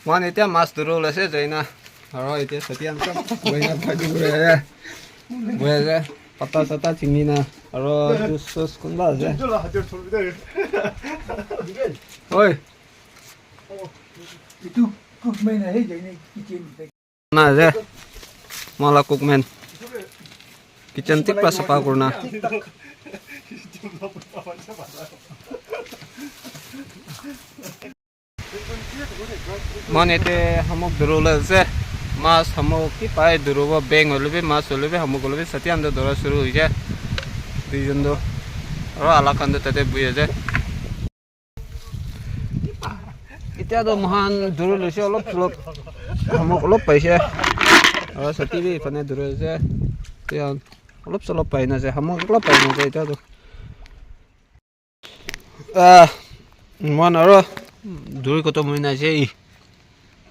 Mana itu mas dulu lah sih Zaina. Kalau itu setiap kan banyak baju boleh boleh patah cingina. Kalau sus kundas ya. Oi. Itu cookman aja jadi kitchen. Nah ya. Malah cookman. Kitchen tik pas apa kurna. Mana itu hamuk dulu lah sih. Mas hamuk kita dulu wa beng oleh mas oleh hamuk oleh setiap anda dulu suruh aja. Di jendo. Orang alak anda tadi buaya aja. Itu ada mahan dulu lah sih olop hamuk olop paisa. Orang setiap ini dulu aja. Tiang olop solop paina sih hamuk olop paina sih itu tuh. Mana orang dulu ketemu nasi.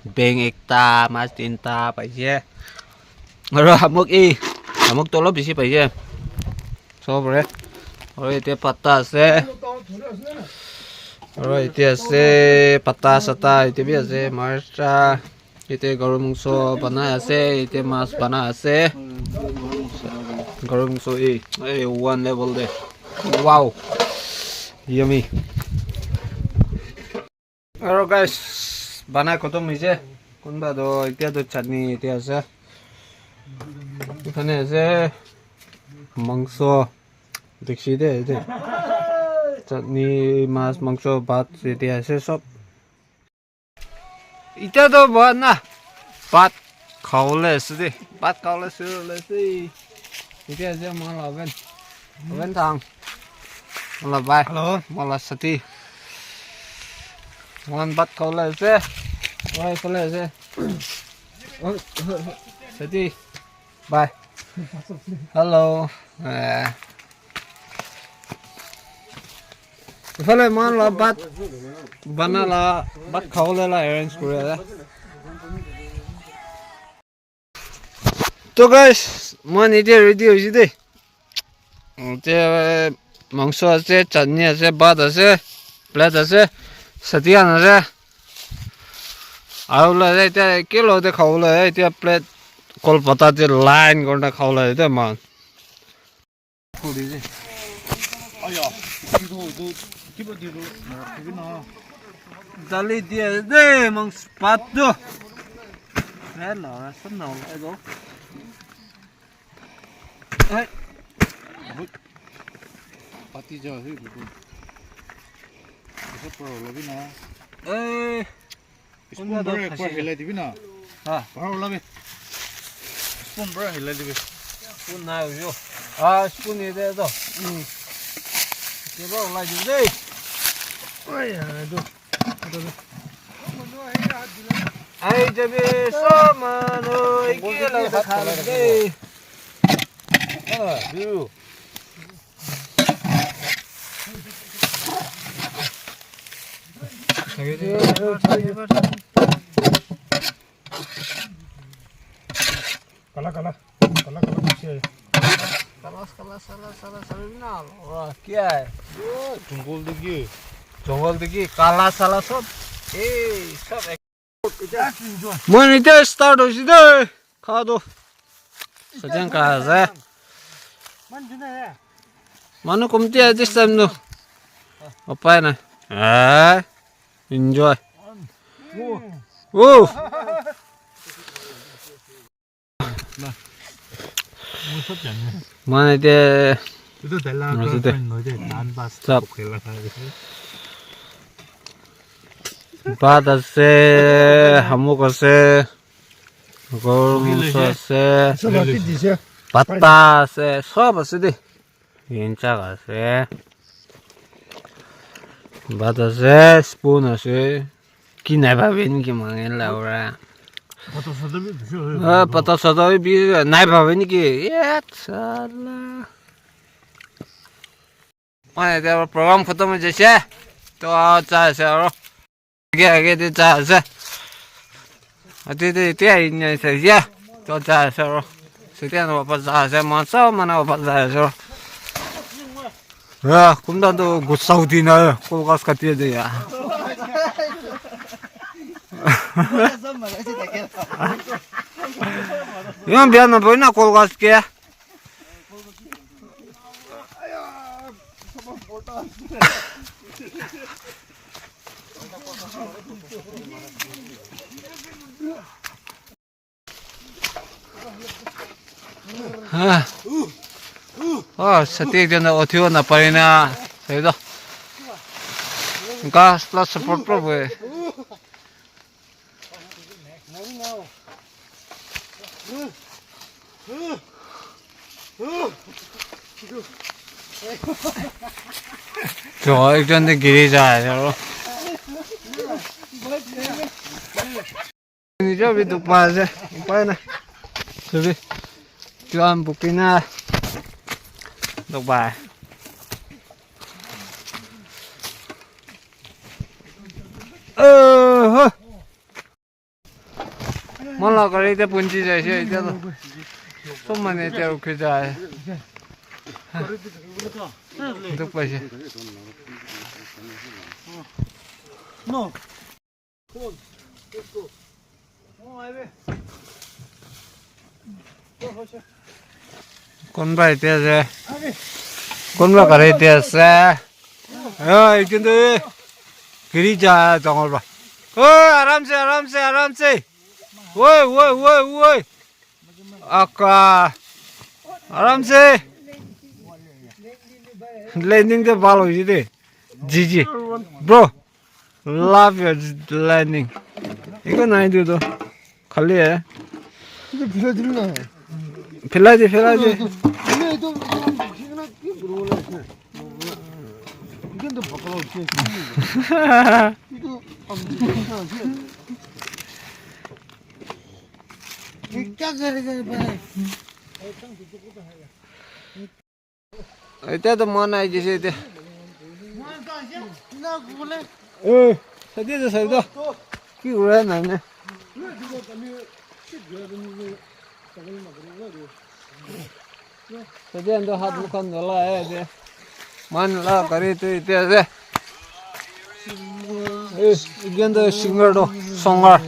Beng ekta mas tinta paisa. Orang hamuk tolop bisi paisa. So bre. Orang itu patah sih. Orang itu sih patah sata itu biasa marca. Itu garam musuh bana sih. Itu mas bana sih. Garam musuh one level deh. Wow. Yummy. Alright guys. Bana kotom mise kunba do itia do chutney itia ase ekhane ase mangso dekhi de chutney mas mangso bhat itia ase sob itia do bana bhat khawle ase bhat khawle sure ase itia ase mala oven thang mala bai hello mala sati One bat khawle ase Why khawle ase Sati bye hello Phale man la bat bana la bat khawle la arrange kore To guys man ite ready hoise de te mangso ase chutney ase bat ase plate ase Satian ase aru la eta kilo de khawla eta plate kolpata te line gorna khawla eta man puri je aya ido kibo diru kibina dali dia de mang spat do hello san no ego ai pati jo hi Eso por lo vi na. Spoon bro por hila dibi na. Ha, por lo vi. Spoon bro hila dibi. Spoon na yo. Spoon ide do. Ke bro la dibi dei. Oi, do. Ai jabe samano ikela khale dei. View. Kala salah ना क्या है जंगल देखिए काला साला सब सब मन इधर स्टार्ट हो सीधे खा दो सजन कहाँ है मानो कमती है जिस टाइम नो apa na enjoy mana dia itu dah बात से हमको कैसे गौरव से पत्ता से सब ऐसे दे इंचा कैसे बात से स्पून ऐसे कि नहीं भाभी इनकी मांगे लाऊरा पता सदा भी नहीं भाभी इनकी ये चला मैंने तेरा प्रोग्राम खत्म हो जाए तो चाहे से और आगे तो चाहे से अति ini saja तो चाहे से और sekian वापस चाहे से मानसा mana वापस चाहे से ya kumda तो गुस्सा होती ना कोलकाता का दिया 이건 미안해 보이나 골가스게. Setiap dia nak otiwa nak parina, saya dah. Gas plus support problem. जो एक जन गिरी जाए चलो निजा भी दुख पास है पाए ना सभी जो हम बुकिंग है दुख पाए मला करे ते पुंची जैसे इधर तो मने ते रुक जाए दुख पाए No. कौन भाई तेरे कौन भाई करे तेरे इतने तो गिरी जा जंगल बा आराम से वो आका आराम से लैंडिंग के बाल हो जी जी ब्रो love your landing 이거 나이도 도 खाली है 이거 빌려드리나 필라지 이게도 이건 더 바꿔 이거 이때도 뭐 나이 지세 때 सदी की उड़ा ना सदी अंदर हाथ मुखान वाला है मान ला करे तो इतने इगेंदो सिंगरो songar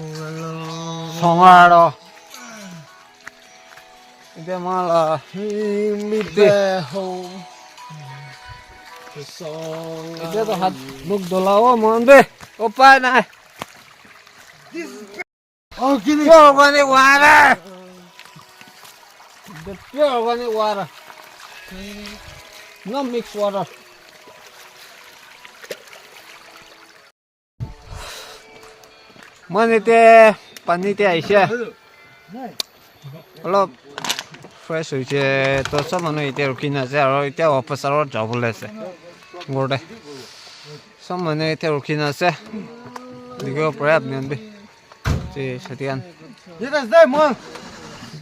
इतने माला इतने इधर तो हाथ मुख धुलाओ मंदे ऊपर ना pure organic water the pure organic water no mixed water mana te pani te aisha hello fresh hoiche to samano ite rukina se aro ite wapas aro jabule se ngorde samano ite rukina se digo prep nembe je satian Yes, there, man.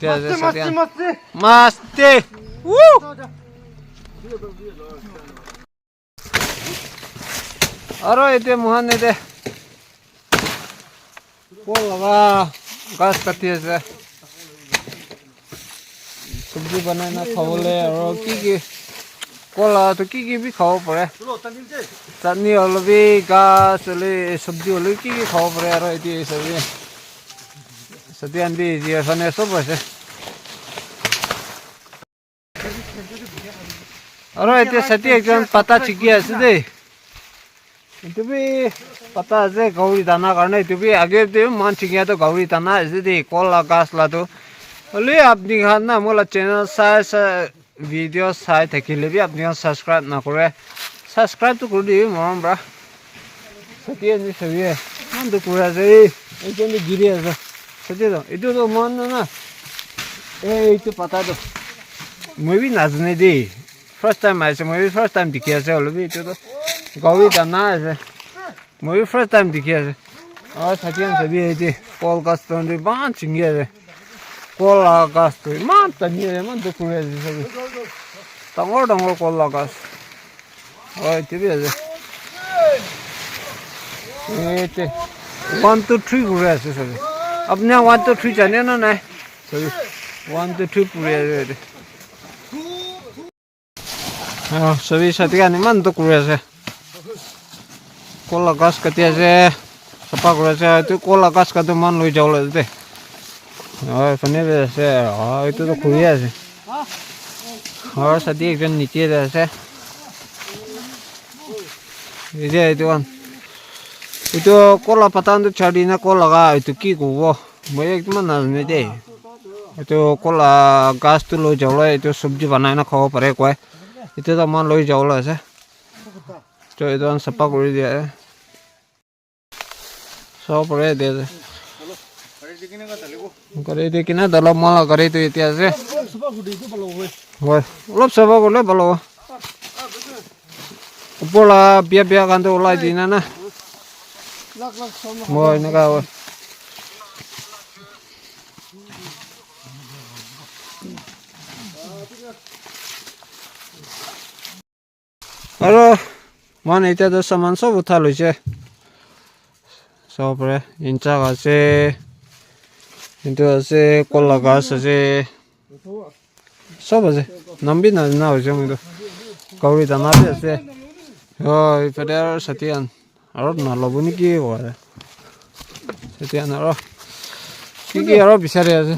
je satian Masti. masti woo aro ite mohan ite bola gas katiye se सब्जी बनाना खाओले और की Cola तो की भी खाओ पड़े चटनी वाला भी गास वाले सब्जी वाले की खाओ पड़े यार ये सब्जी सदियां भी ये फने सब ऐसे और ये सती एक जन पता चिकिया सीधे तो भी पता है गौरी दाना करने तो भी आगे तो मान चिकिया तो गौरी दाना सीधे कोला गास ला तो अरे अपनी खाना मोला चैनल साइज वीडियो साइज थे कि ले भी अपनी सब्सक्राइब ना करे सब्सक्राइब तो कर दिए मॉम ब्रा सतिया नहीं सही है मन तो पूरा सही एक जन गिरी है सतिया तो इधर तो मन ना ये तो पता तो मैं भी नाचने दी फर्स्ट टाइम ऐसे मैं भी फर्स्ट टाइम दिखा से और भी तो गौरी दाना ऐसे मैं भी फर्स्ट टाइम दिखा से और सतिया सभी है जी कॉल कास्ट तो बांध चिंगे है कोला गास तो मान तनी है मान तो पूरे सब तंगोर कोला गास और इतने है ये ते 1 2 3 पूरे है सब अपने 1 2 3 जाने ना नहीं सभी 1 2 3 पूरे है हाँ सभी साथी का नहीं मान तो पूरे है कोला गास कटिया से চাফা কৰি আছে এইটো কলা গাছ কাটোমান লৈ যাব লাগে দেই হয় ফোনে আছে এইটোতো ঘূৰিয়ে আছে হয় চাতি একজন নীতিয়ে আছে এই যে এইটো কলা পাতাটো ছাড়ি না কলা এইটো কি ক'ব মই একদম নাজানো দেই এইটো কলা গাছটো লৈ যাবলৈ এইটো চব্জি বনাই না খাব পাৰে কয় এতিয়া আমাৰ লৈ যাবলৈ আছে তো এইটো চাফা কৰি দিয়ে চাব পাৰে দিয়ে গাড়ী দি কিনে দলপ মাল গাড়ীটো এতিয়া আছে হয় অলপ চাফা কৰিলে ভাল হ'ব ওপৰলা বিয়া কাৰণটো ওলাই দি না মই এনেকুৱা হয় আৰু মানে এতিয়াতো সামান চব উঠা লৈছে চাব পাৰে ইঞ্চাক আছে কিন্তু আছে কলা গাছ আছে চব আছে নামবি নাজানা হৈছে কিন্তু কাউৰী দানাতে আছে হয় ইফালে আৰু ছাতিয়ান আৰু নল'ব নেকি কয় ছাতিয়ান আৰু কি আৰু বিচাৰি আছে